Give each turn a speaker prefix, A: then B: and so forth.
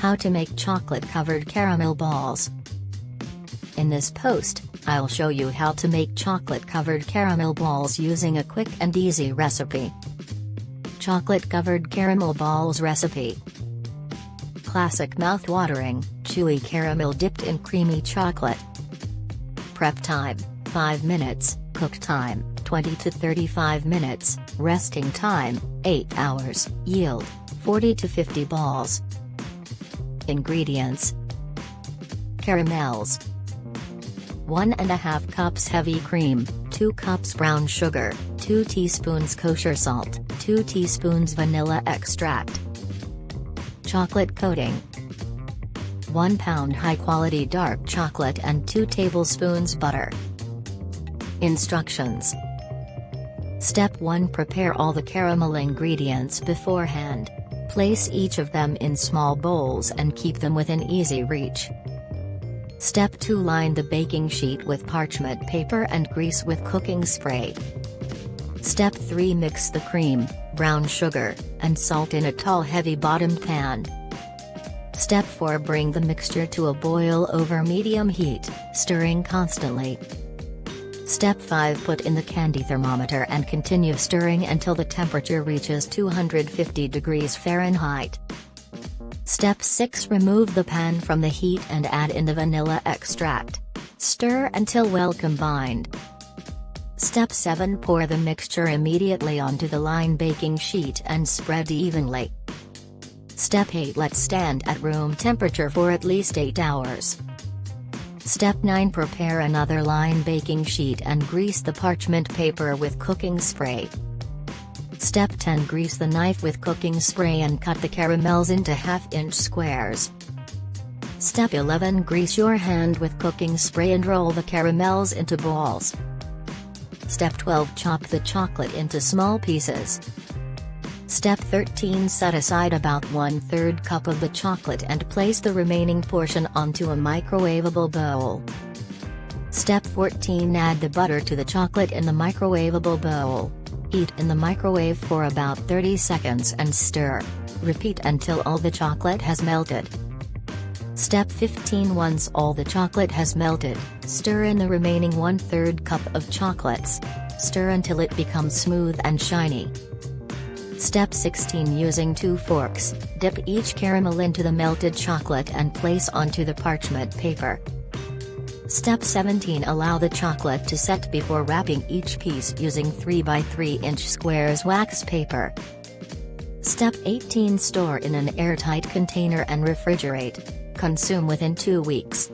A: How to make chocolate-covered caramel balls. In this post, I'll show you how to make chocolate-covered caramel balls using a quick and easy recipe. Chocolate-covered caramel balls recipe. Classic mouth-watering, chewy caramel dipped in creamy chocolate. Prep time, 5 minutes, cook time, 20 to 35 minutes, resting time, 8 hours, yield, 40 to 50 balls. Ingredients: caramels, 1½ cups heavy cream, 2 cups brown sugar, 2 teaspoons kosher salt, 2 teaspoons vanilla extract. Chocolate coating: 1 pound high-quality dark chocolate and 2 tablespoons butter. Instructions. Step 1: Prepare all the caramel ingredients beforehand. Place each of them in small bowls and keep them within easy reach. Step 2: Line the baking sheet with parchment paper and grease with cooking spray. Step 3: Mix the cream, brown sugar, and salt in a tall heavy-bottomed pan. Step 4: Bring the mixture to a boil over medium heat, stirring constantly. Step 5: Put in the candy thermometer and continue stirring until the temperature reaches 250 degrees Fahrenheit. Step 6: Remove the pan from the heat and add in the vanilla extract. Stir until well combined. Step 7: Pour the mixture immediately onto the lined baking sheet and spread evenly. Step 8: Let stand at room temperature for at least 8 hours. Step 9: Prepare another lined baking sheet and grease the parchment paper with cooking spray. Step 10: Grease the knife with cooking spray and cut the caramels into half-inch squares. Step 11: Grease your hand with cooking spray and roll the caramels into balls. Step 12: Chop the chocolate into small pieces. Step 13: Set aside about 1/3 cup of the chocolate and place the remaining portion onto a microwavable bowl. Step 14: Add the butter to the chocolate in the microwavable bowl. Heat in the microwave for about 30 seconds and stir. Repeat until all the chocolate has melted. Step 15: Once all the chocolate has melted, stir in the remaining 1/3 cup of chocolates. Stir until it becomes smooth and shiny. Step 16: Using 2 forks, dip each caramel into the melted chocolate and place onto the parchment paper. Step 17: Allow the chocolate to set before wrapping each piece using 3 by 3 inch squares wax paper. Step 18: Store in an airtight container and refrigerate. Consume within 2 weeks.